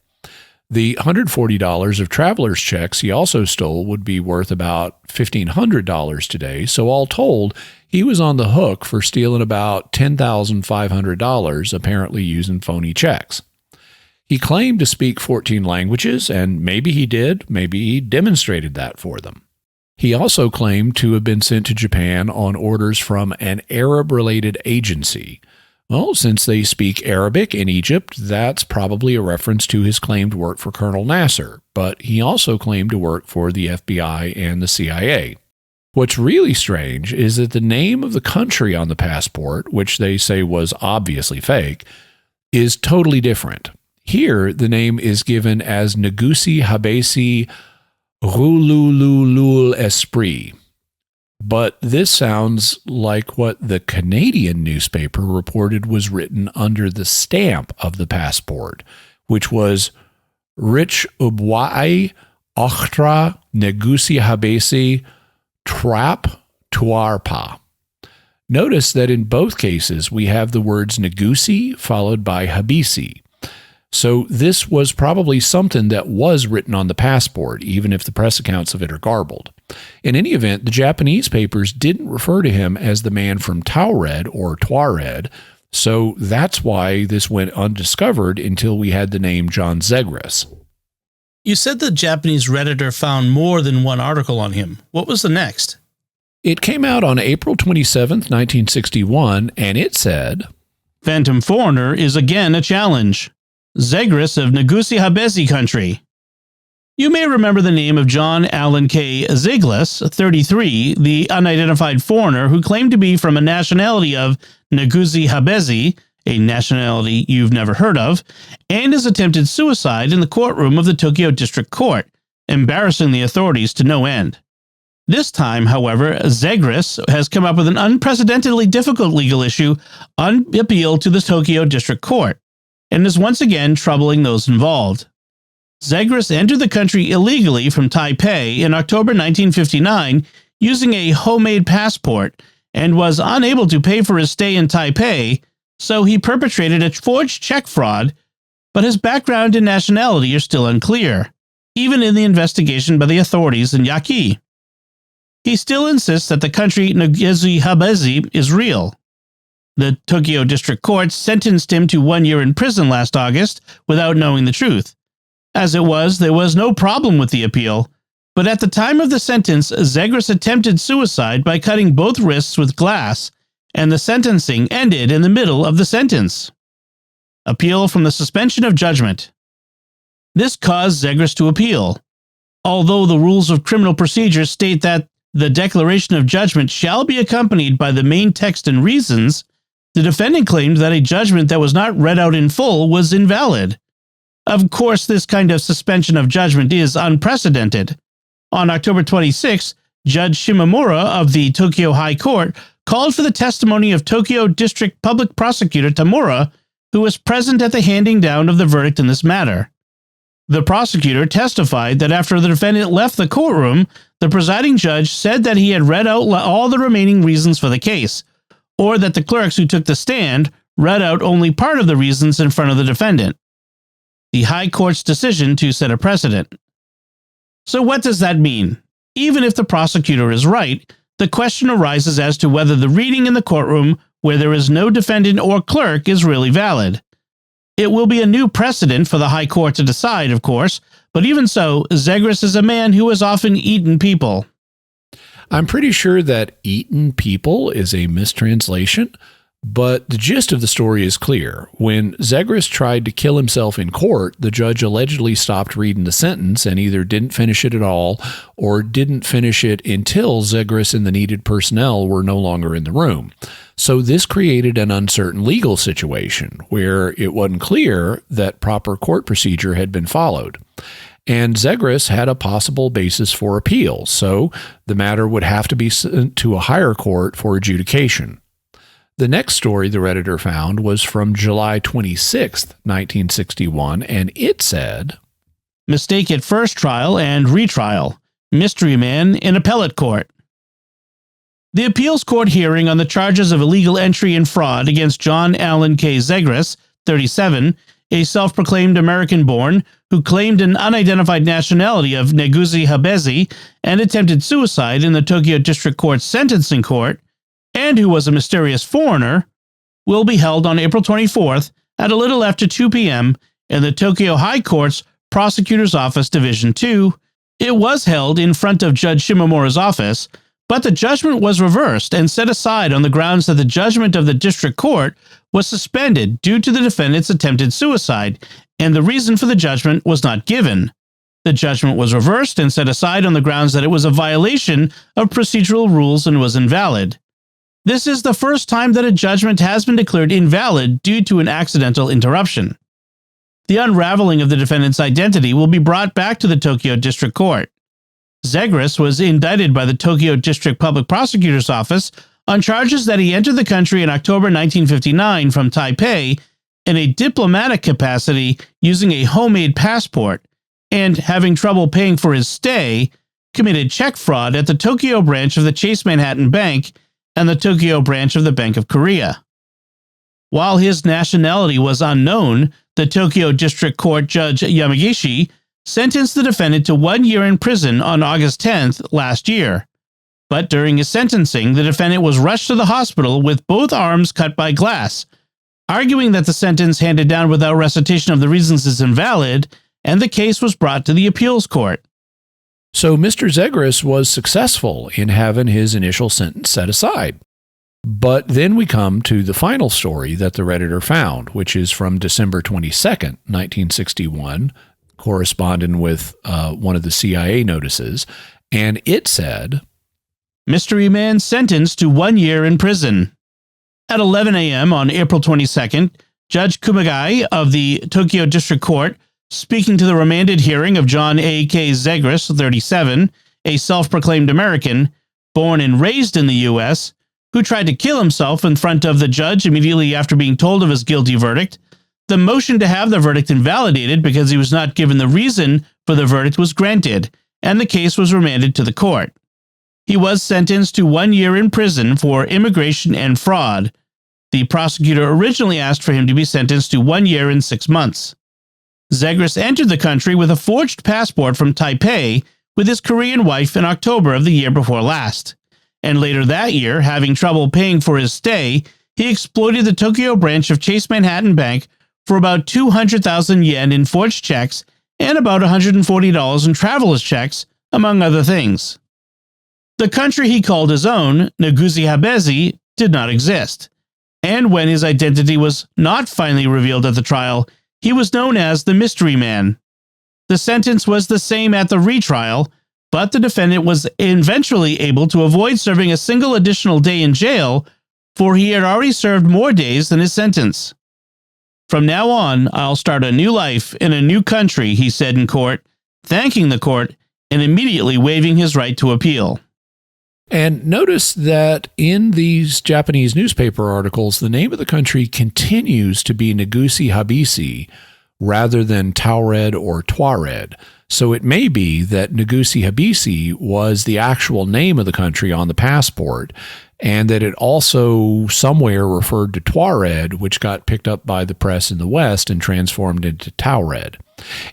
The $140 of traveler's checks he also stole would be worth about $1,500 today, so all told, he was on the hook for stealing about $10,500, apparently using phony checks. He claimed to speak 14 languages, and maybe he did, maybe he demonstrated that for them. He also claimed to have been sent to Japan on orders from an Arab-related agency. Well, since they speak Arabic in Egypt, that's probably a reference to his claimed work for Colonel Nasser, but he also claimed to work for the FBI and the CIA. What's really strange is that the name of the country on the passport, which they say was obviously fake, is totally different. Here, the name is given as Negusi Habesi Rulululul Esprit. But this sounds like what the Canadian newspaper reported was written under the stamp of the passport, which was Rich Ubwai Ochtra Negusi Habesi Trap Tuarpa. Notice that in both cases we have the words Negusi followed by Habisi. So this was probably something that was written on the passport, even if the press accounts of it are garbled. In any event, the Japanese papers didn't refer to him as the man from Taured or Taured, so that's why this went undiscovered until we had the name John Zegras. You said the Japanese Redditor found more than one article on him. What was the next? It came out on April 27th, 1961, and it said, Phantom Foreigner is again a challenge. Zegras of Negusi Habesi country. You may remember the name of John Allen K. Zegras, 33, the unidentified foreigner who claimed to be from a nationality of Negusi Habesi, a nationality you've never heard of, and his attempted suicide in the courtroom of the Tokyo District Court, embarrassing the authorities to no end. This time, however, Zegras has come up with an unprecedentedly difficult legal issue on appeal to the Tokyo District Court, and is once again troubling those involved. Zegras entered the country illegally from Taipei in October 1959 using a homemade passport and was unable to pay for his stay in Taipei, so he perpetrated a forged check fraud, but his background and nationality are still unclear, even in the investigation by the authorities in Yaki. He still insists that the country Negusi Habesi is real. The Tokyo District Court sentenced him to 1 year in prison last August without knowing the truth. As it was, there was no problem with the appeal, but at the time of the sentence, Zegras attempted suicide by cutting both wrists with glass, and the sentencing ended in the middle of the sentence. Appeal from the suspension of judgment. This caused Zegras to appeal. Although the rules of criminal procedure state that the declaration of judgment shall be accompanied by the main text and reasons, the defendant claimed that a judgment that was not read out in full was invalid. Of course, this kind of suspension of judgment is unprecedented. On October 26, Judge Shimamura of the Tokyo High Court called for the testimony of Tokyo District Public Prosecutor Tamura, who was present at the handing down of the verdict in this matter. The prosecutor testified that after the defendant left the courtroom, the presiding judge said that he had read out all the remaining reasons for the case, or that the clerks who took the stand read out only part of the reasons in front of the defendant. The High Court's decision to set a precedent. So what does that mean? Even if the prosecutor is right, the question arises as to whether the reading in the courtroom where there is no defendant or clerk is really valid. It will be a new precedent for the High Court to decide, of course, but even so, Zegras is a man who has often eaten people. I'm pretty sure that eaten people is a mistranslation, but the gist of the story is clear. When Zegras tried to kill himself in court, the judge allegedly stopped reading the sentence and either didn't finish it at all or didn't finish it until Zegras and the needed personnel were no longer in the room. So this created an uncertain legal situation where it wasn't clear that proper court procedure had been followed. And Zegras had a possible basis for appeal, so the matter would have to be sent to a higher court for adjudication. The next story the Redditor found was from July 26, 1961, and it said, Mistake at first trial and retrial. Mystery man in appellate court. The appeals court hearing on the charges of illegal entry and fraud against John Allen K. Zegras, 37, a self-proclaimed American-born who claimed an unidentified nationality of Neguzi Habezi and attempted suicide in the Tokyo District Court's sentencing court, and who was a mysterious foreigner, will be held on April 24th at a little after 2 p.m. in the Tokyo High Court's Prosecutor's Office Division 2. It was held in front of Judge Shimamura's office, but the judgment was reversed and set aside on the grounds that the judgment of the district court was suspended due to the defendant's attempted suicide, and the reason for the judgment was not given. The judgment was reversed and set aside on the grounds that it was a violation of procedural rules and was invalid. This is the first time that a judgment has been declared invalid due to an accidental interruption. The unraveling of the defendant's identity will be brought back to the Tokyo District Court. Zegras was indicted by the Tokyo District Public Prosecutor's Office on charges that he entered the country in October 1959 from Taipei in a diplomatic capacity using a homemade passport, and, having trouble paying for his stay, committed check fraud at the Tokyo branch of the Chase Manhattan Bank and the Tokyo branch of the Bank of Korea. While his nationality was unknown, the Tokyo District Court Judge Yamagishi sentenced the defendant to 1 year in prison on August 10th last year. But during his sentencing, the defendant was rushed to the hospital with both arms cut by glass, arguing that the sentence handed down without recitation of the reasons is invalid, and the case was brought to the appeals court. So Mr. Zegras was successful in having his initial sentence set aside. But then we come to the final story that the Redditor found, which is from December 22nd, 1961, corresponding with one of the CIA notices, and it said, Mystery man sentenced to 1 year in prison. At 11 a.m. on April 22nd, Judge Kumagai of the Tokyo District Court, speaking to the remanded hearing of John A. K. Zegras, 37, a self-proclaimed American, born and raised in the U.S., who tried to kill himself in front of the judge immediately after being told of his guilty verdict, the motion to have the verdict invalidated because he was not given the reason for the verdict was granted, and the case was remanded to the court. He was sentenced to 1 year in prison for immigration and fraud. The prosecutor originally asked for him to be sentenced to 1 year and 6 months. Zegras entered the country with a forged passport from Taipei with his Korean wife in October of the year before last. And later that year, having trouble paying for his stay, he exploited the Tokyo branch of Chase Manhattan Bank for about 200,000 yen in forged checks and about $140 in traveler's checks, among other things. The country he called his own, Neguzi Habezi, did not exist. and when his identity was not finally revealed at the trial, he was known as the Mystery Man. The sentence was the same at the retrial, but the defendant was eventually able to avoid serving a single additional day in jail, for he had already served more days than his sentence. "From now on, I'll start a new life in a new country," he said in court, thanking the court and immediately waiving his right to appeal. And notice that in these Japanese newspaper articles, the name of the country continues to be Negusi Habisi rather than Taured or Taured. So it may be that Negusi Habisi was the actual name of the country on the passport, and that it also somewhere referred to Taured, which got picked up by the press in the West and transformed into Taured.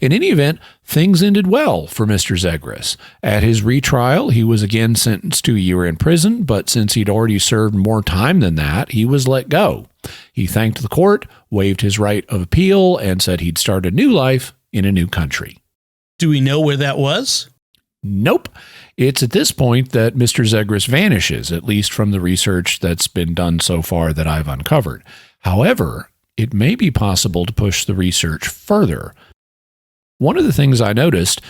In any event, things ended well for Mr. Zegras. At his retrial, he was again sentenced to a year in prison, but since he'd already served more time than that, he was let go. He thanked the court, waived his right of appeal, and said he'd start a new life in a new country. Do we know where that was? Nope. It's at this point that Mr. Zegras vanishes, at least from the research that's been done so far that I've uncovered. However, it may be possible to push the research further. One of the things I noticed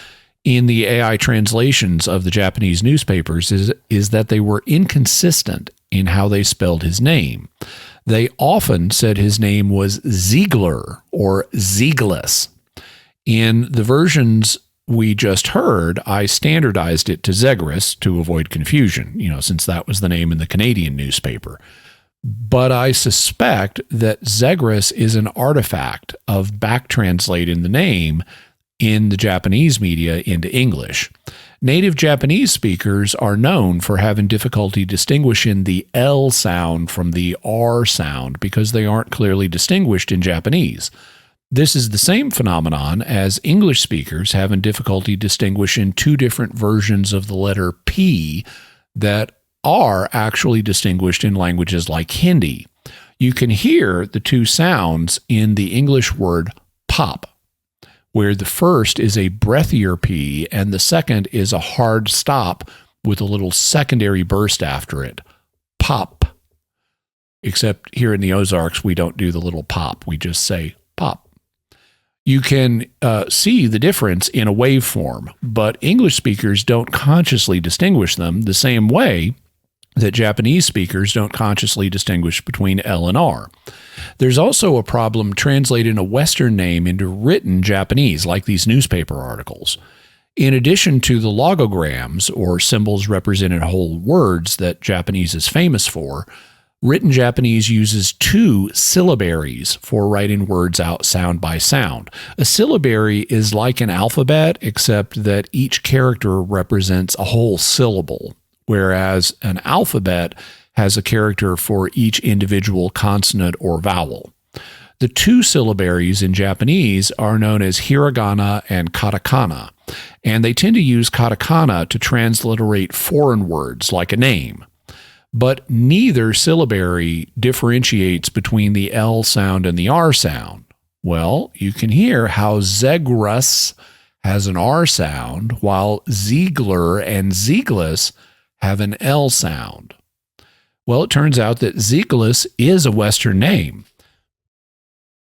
in the AI translations of the Japanese newspapers is that they were inconsistent in how they spelled his name. They often said his name was Ziegler or Zieglis. In the versions we just heard, I standardized it to Zegras to avoid confusion, since that was the name in the Canadian newspaper. But I suspect that Zegras is an artifact of back-translating the name in the Japanese media into English. Native Japanese speakers are known for having difficulty distinguishing the L sound from the R sound because they aren't clearly distinguished in Japanese. This is the same phenomenon as English speakers having difficulty distinguishing two different versions of the letter P that are actually distinguished in languages like Hindi. You can hear the two sounds in the English word pop, where the first is a breathier P and the second is a hard stop with a little secondary burst after it. Pop. Except here in the Ozarks, we don't do the little pop. We just say pop. You can see the difference in a waveform, but English speakers don't consciously distinguish them the same way that Japanese speakers don't consciously distinguish between L and R. There's also a problem translating a Western name into written Japanese, like these newspaper articles. In addition to the logograms, or symbols representing whole words that Japanese is famous for, written Japanese uses two syllabaries for writing words out sound by sound. A syllabary is like an alphabet, except that each character represents a whole syllable, whereas an alphabet has a character for each individual consonant or vowel. The two syllabaries in Japanese are known as hiragana and katakana, and they tend to use katakana to transliterate foreign words like a name. But neither syllabary differentiates between the L sound and the R sound. Well, you can hear how Zegras has an R sound, while Ziegler and Zieglis have an L sound. Well, it turns out that Zieglis is a Western name.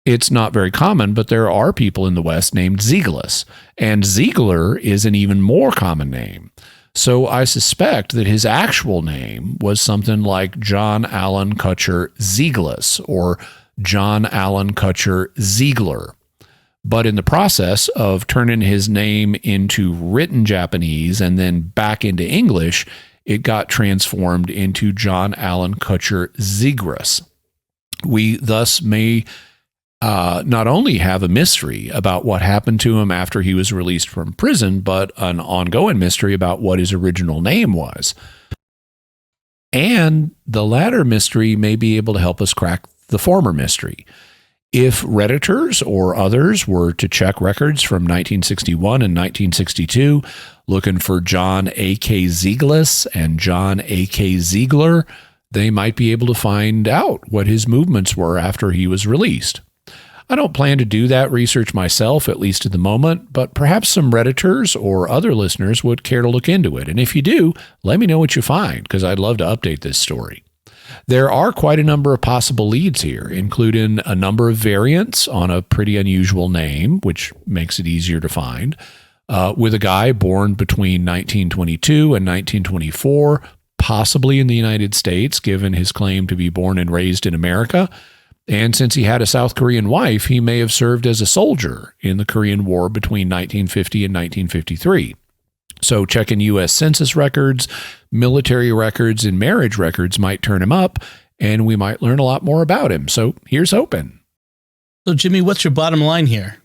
It's not very common, but there are people in the West named Zieglis, and Ziegler is an even more common name. So I suspect that his actual name was something like John Allen Kutcher Zieglis or John Allen Kutcher Ziegler. But in the process of turning his name into written Japanese and then back into English, it got transformed into John Allen Kutcher Zegras. We thus may not only have a mystery about what happened to him after he was released from prison, but an ongoing mystery about what his original name was. And the latter mystery may be able to help us crack the former mystery. If Redditors or others were to check records from 1961 and 1962, looking for John A.K. Zieglis and John A.K. Ziegler, they might be able to find out what his movements were after he was released. I don't plan to do that research myself, at least at the moment, but perhaps some Redditors or other listeners would care to look into it. And if you do, let me know what you find, because I'd love to update this story. There are quite a number of possible leads here, including a number of variants on a pretty unusual name, which makes it easier to find, with a guy born between 1922 and 1924, possibly in the United States, given his claim to be born and raised in America. And since he had a South Korean wife, he may have served as a soldier in the Korean War between 1950 and 1953. So checking U.S. Census records, military records, and marriage records might turn him up, and we might learn a lot more about him. So here's hoping. So, Jimmy, what's your bottom line here?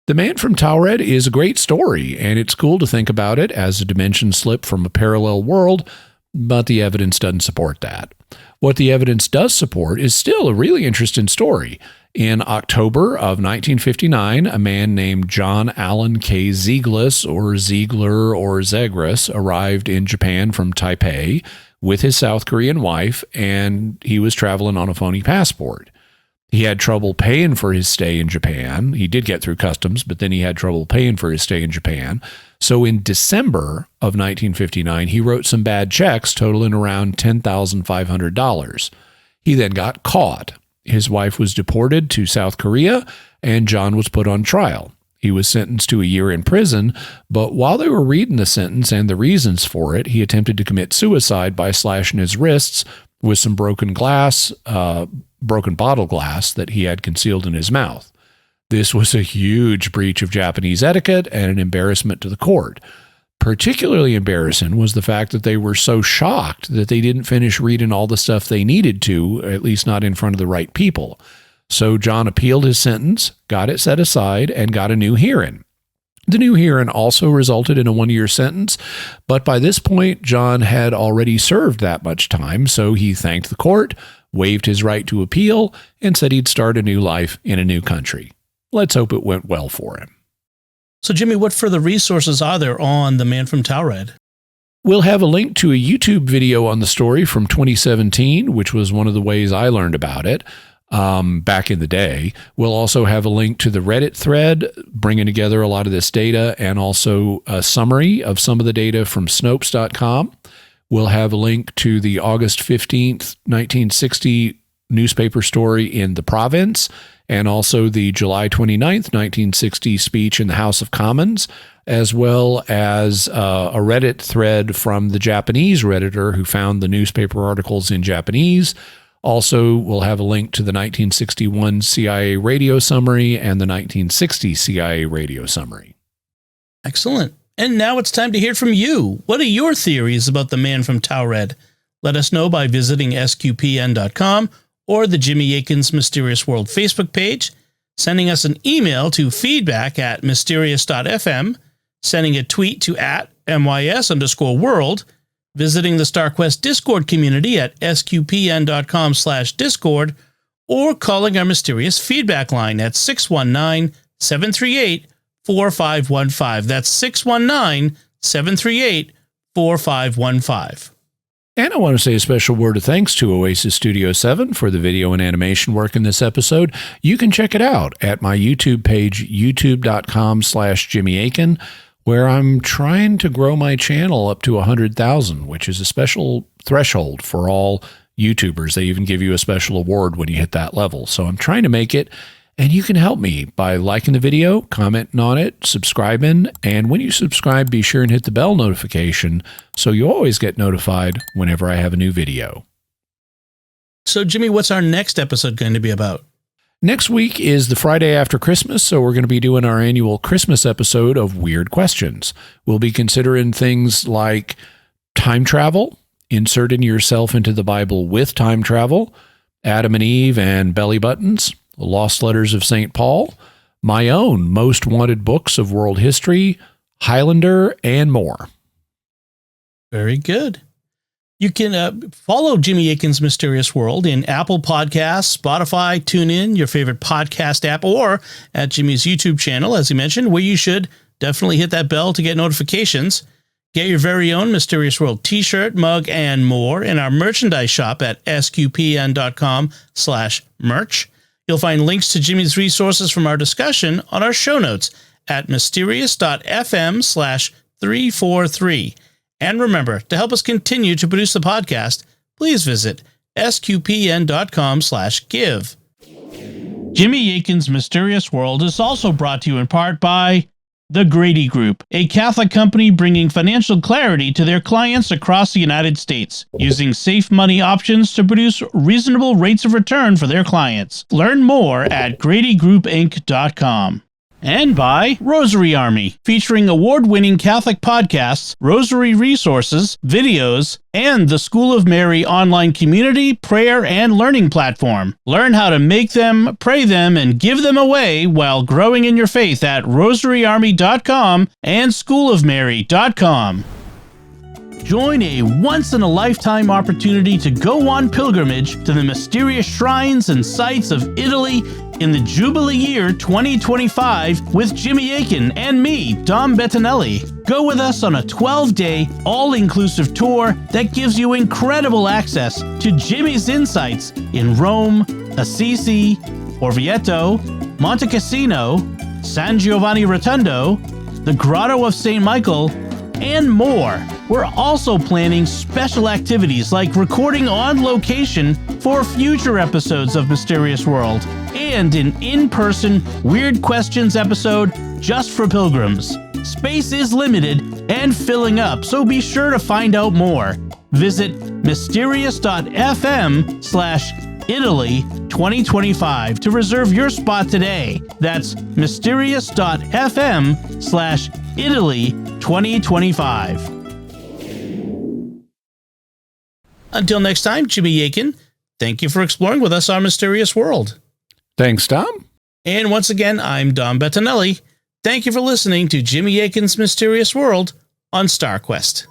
The Man from Taured is a great story, and it's cool to think about it as a dimension slip from a parallel world, but the evidence doesn't support that. What the evidence does support is still a really interesting story. In October of 1959, a man named John Allen K. Ziegler or Zegras arrived in Japan from Taipei with his South Korean wife, and he was traveling on a phony passport. He had trouble paying for his stay in Japan. He did get through customs, but then he had trouble paying for his stay in Japan. So in December of 1959, he wrote some bad checks totaling around $10,500. He then got caught. His wife was deported to South Korea, and John was put on trial. He was sentenced to a year in prison, but while they were reading the sentence and the reasons for it, he attempted to commit suicide by slashing his wrists with some broken bottle glass that he had concealed in his mouth. This was a huge breach of Japanese etiquette and an embarrassment to the court. Particularly embarrassing was the fact that they were so shocked that they didn't finish reading all the stuff they needed to, at least not in front of the right people. So John appealed his sentence, got it set aside, and got a new hearing. The new hearing also resulted in a 1-year sentence, but by this point, John had already served that much time, so he thanked the court, waived his right to appeal, and said he'd start a new life in a new country. Let's hope it went well for him. So, Jimmy, what further resources are there on The Man from Taured? We'll have a link to a YouTube video on the story from 2017, which was one of the ways I learned about it back in the day. We'll also have a link to the Reddit thread bringing together a lot of this data and also a summary of some of the data from Snopes.com. We'll have a link to the August 15th, 1960 newspaper story in the province, and also the July 29th, 1960 speech in the House of Commons, as well as a Reddit thread from the Japanese Redditor who found the newspaper articles in Japanese. Also, we'll have a link to the 1961 CIA radio summary and the 1960 CIA radio summary. Excellent. And now it's time to hear from you. What are your theories about the Man from Taured? Let us know by visiting sqpn.com or the Jimmy Akin's Mysterious World Facebook page, sending us an email to feedback@mysterious.fm, sending a tweet to @MYS_world, visiting the StarQuest Discord community at sqpn.com/discord, or calling our mysterious feedback line at 619-738-4515. That's 619-738-4515. And I want to say a special word of thanks to Oasis Studio 7 for the video and animation work in this episode. You can check it out at my YouTube page, youtube.com/Jimmy Akin, where I'm trying to grow my channel up to 100,000, which is a special threshold for all YouTubers. They even give you a special award when you hit that level. So I'm trying to make it, and you can help me by liking the video, commenting on it, subscribing, and when you subscribe, be sure and hit the bell notification so you always get notified whenever I have a new video. So, Jimmy, what's our next episode going to be about? Next week is the Friday after Christmas, so we're going to be doing our annual Christmas episode of Weird Questions. We'll be considering things like time travel, inserting yourself into the Bible with time travel, Adam and Eve and belly buttons, Lost Letters of St. Paul, my own most wanted books of world history, Highlander, and more. Very good. You can follow Jimmy Akin's Mysterious World in Apple Podcasts, Spotify, TuneIn, your favorite podcast app, or at Jimmy's YouTube channel, as he mentioned, where you should definitely hit that bell to get notifications. Get your very own Mysterious World t-shirt, mug, and more in our merchandise shop at sqpn.com/merch. You'll find links to Jimmy's resources from our discussion on our show notes at mysterious.fm/343. And remember, to help us continue to produce the podcast, please visit sqpn.com/give. Jimmy Akin's Mysterious World is also brought to you in part by The Grady Group, a Catholic company bringing financial clarity to their clients across the United States, using safe money options to produce reasonable rates of return for their clients. Learn more at GradyGroupInc.com. And by Rosary Army, featuring award-winning Catholic podcasts, rosary resources, videos, and the School of Mary online community, prayer, and learning platform. Learn how to make them, pray them, and give them away while growing in your faith at rosaryarmy.com and schoolofmary.com. Join a once-in-a-lifetime opportunity to go on pilgrimage to the mysterious shrines and sites of Italy in the Jubilee year 2025 with Jimmy Akin and me, Dom Bettinelli. Go with us on a 12-day, all-inclusive tour that gives you incredible access to Jimmy's insights in Rome, Assisi, Orvieto, Monte Cassino, San Giovanni Rotondo, the Grotto of St. Michael, and more. We're also planning special activities like recording on location for future episodes of Mysterious World and an in-person Weird Questions episode just for pilgrims. Space is limited and filling up, so be sure to find out more. Visit mysterious.fm/Italy 2025 to reserve your spot today. That's mysterious.fm/Italy 2025. Until next time, Jimmy Akin, thank you for exploring with us our mysterious world. Thanks, Tom. And once again, I'm Dom Bettinelli. Thank you for listening to Jimmy Akin's Mysterious World on StarQuest.